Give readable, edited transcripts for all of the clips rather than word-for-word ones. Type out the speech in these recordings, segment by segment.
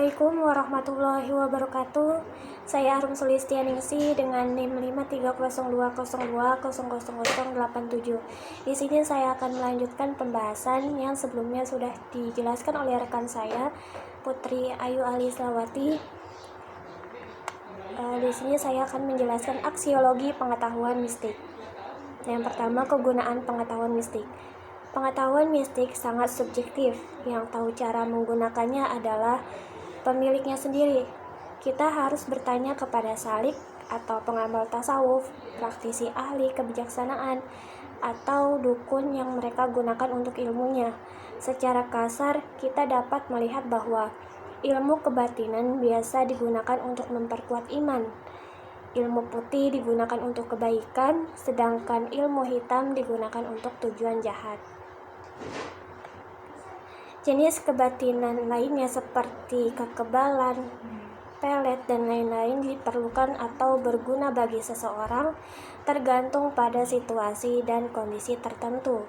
Assalamualaikum warahmatullahi wabarakatuh. Saya Arum Sulistianingsih dengan NIM 53020200087. Di sini saya akan melanjutkan pembahasan yang sebelumnya sudah dijelaskan oleh rekan saya, Putri Ayu Alislawati. Di sini saya akan menjelaskan aksiologi pengetahuan mistik. Yang pertama, kegunaan pengetahuan mistik. Pengetahuan mistik sangat subjektif, yang tahu cara menggunakannya adalah pemiliknya sendiri. Kita harus bertanya kepada salik atau pengamal tasawuf, praktisi ahli kebijaksanaan, atau dukun yang mereka gunakan untuk ilmunya. Secara kasar, kita dapat melihat bahwa ilmu kebatinan biasa digunakan untuk memperkuat iman. Ilmu putih digunakan untuk kebaikan, sedangkan ilmu hitam digunakan untuk tujuan jahat. Jenis kebatinan lainnya seperti kekebalan, pelet, dan lain-lain diperlukan atau berguna bagi seseorang tergantung pada situasi dan kondisi tertentu,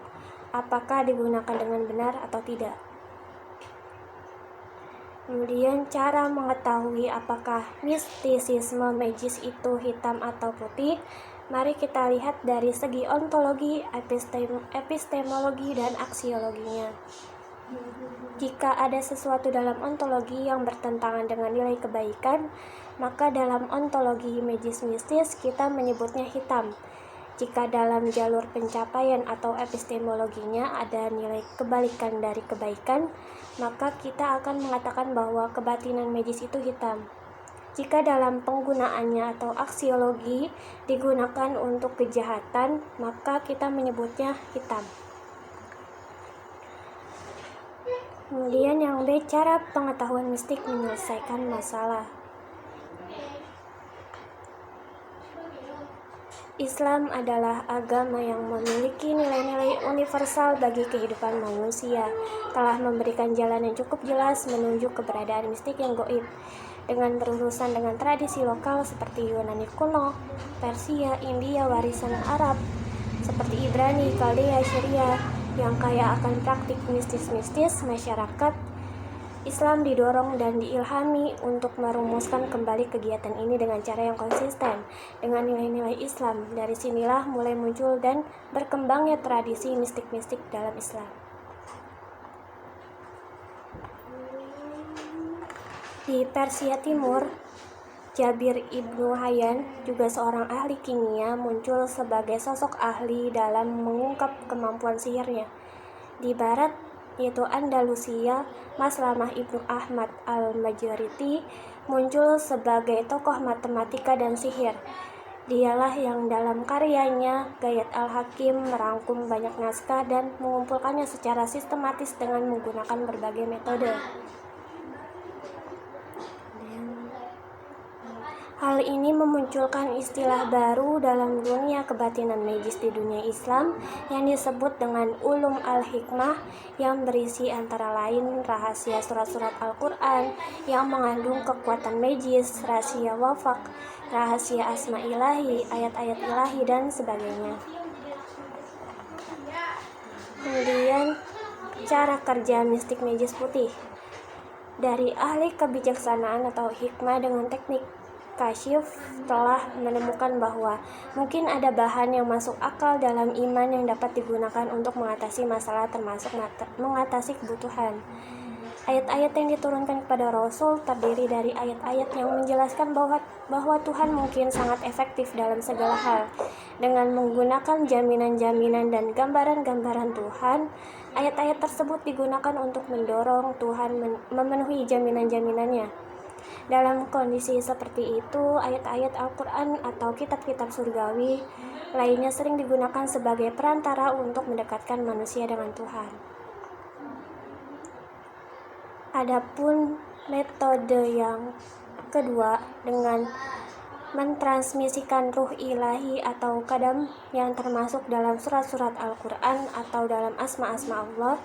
apakah digunakan dengan benar atau tidak. Kemudian cara mengetahui apakah mistisisme magis itu hitam atau putih, mari kita lihat dari segi ontologi, epistemologi, dan aksiologinya. Jika ada sesuatu dalam ontologi yang bertentangan dengan nilai kebaikan, maka dalam ontologi magis mistis kita menyebutnya hitam. Jika dalam jalur pencapaian atau epistemologinya ada nilai kebalikan dari kebaikan, maka kita akan mengatakan bahwa kebatinan magis itu hitam. Jika dalam penggunaannya atau aksiologi digunakan untuk kejahatan, maka kita menyebutnya hitam. Kemudian yang B, cara pengetahuan mistik menyelesaikan masalah. Islam adalah agama yang memiliki nilai-nilai universal bagi kehidupan manusia, telah memberikan jalan yang cukup jelas menuju keberadaan mistik yang gaib, dengan berurusan dengan tradisi lokal seperti Yunani kuno, Persia, India, warisan Arab, seperti Ibrani, Kaldea, Syria, yang kaya akan praktik mistis-mistis masyarakat. Islam didorong dan diilhami untuk merumuskan kembali kegiatan ini dengan cara yang konsisten dengan nilai-nilai Islam. Dari sinilah mulai muncul dan berkembangnya tradisi mistik-mistik dalam Islam. Di Persia Timur, Jabir ibnu Hayyan, juga seorang ahli kimia, muncul sebagai sosok ahli dalam mengungkap kemampuan sihirnya. Di Barat, yaitu Andalusia, Maslamah ibnu Ahmad al-Majriti muncul sebagai tokoh matematika dan sihir. Dialah yang dalam karyanya Gayat al-Hakim merangkum banyak naskah dan mengumpulkannya secara sistematis dengan menggunakan berbagai metode. Hal ini memunculkan istilah baru dalam dunia kebatinan magis di dunia Islam yang disebut dengan ulum al-hikmah, yang berisi antara lain rahasia surat-surat Al-Quran yang mengandung kekuatan magis, rahasia wafak, rahasia asma ilahi, ayat-ayat ilahi, dan sebagainya. Kemudian cara kerja mistik magis putih. Dari ahli kebijaksanaan atau hikmah dengan teknik Kasyif telah menemukan bahwa mungkin ada bahan yang masuk akal dalam iman yang dapat digunakan untuk mengatasi masalah, termasuk mengatasi kebutuhan. Ayat-ayat yang diturunkan kepada Rasul terdiri dari ayat-ayat yang menjelaskan bahwa Tuhan mungkin sangat efektif dalam segala hal. Dengan menggunakan jaminan-jaminan dan gambaran-gambaran Tuhan, ayat-ayat tersebut digunakan untuk mendorong Tuhan memenuhi jaminan-jaminannya. Dalam kondisi seperti itu, ayat-ayat Al-Quran atau kitab-kitab surgawi lainnya sering digunakan sebagai perantara untuk mendekatkan manusia dengan Tuhan. Adapun metode yang kedua dengan mentransmisikan ruh ilahi atau kadam yang termasuk dalam surat-surat Al-Quran atau dalam asma-asma Allah.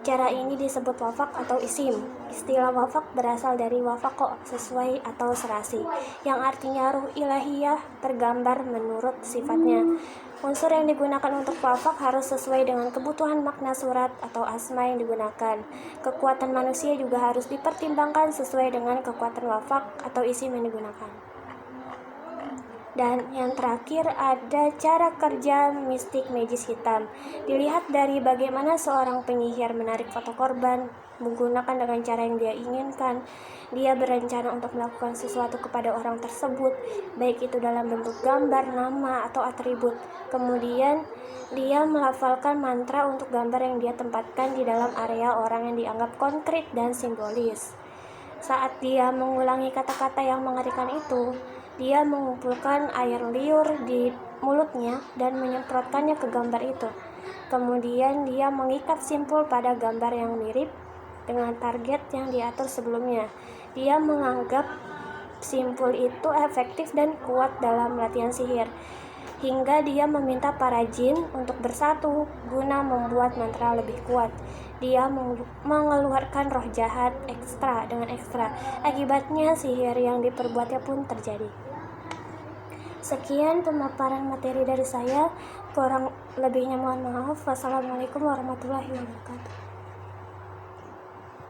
Cara ini disebut wafak atau isim. Istilah wafak berasal dari wafako, sesuai atau serasi, yang artinya ruh ilahiyah tergambar menurut sifatnya. Unsur yang digunakan untuk wafak harus sesuai dengan kebutuhan makna surat atau asma yang digunakan. Kekuatan manusia juga harus dipertimbangkan sesuai dengan kekuatan wafak atau isim yang digunakan. Dan yang terakhir ada cara kerja mistik magis hitam. Dilihat dari bagaimana seorang penyihir menarik foto korban menggunakan dengan cara yang dia inginkan. Dia berencana untuk melakukan sesuatu kepada orang tersebut, baik itu dalam bentuk gambar, nama, atau atribut. Kemudian dia melafalkan mantra untuk gambar yang dia tempatkan di dalam area orang yang dianggap konkret dan simbolis. Saat dia mengulangi kata-kata yang mengerikan itu, dia mengumpulkan air liur di mulutnya dan menyemprotkannya ke gambar itu. Kemudian dia mengikat simpul pada gambar yang mirip dengan target yang diatur sebelumnya. Dia menganggap simpul itu efektif dan kuat dalam latihan sihir, hingga dia meminta para jin untuk bersatu guna membuat mantra lebih kuat. Dia mengeluarkan roh jahat dengan ekstra. Akibatnya sihir yang diperbuatnya pun terjadi. Sekian pemaparan materi dari saya. Kurang lebihnya mohon maaf. Wassalamualaikum warahmatullahi wabarakatuh.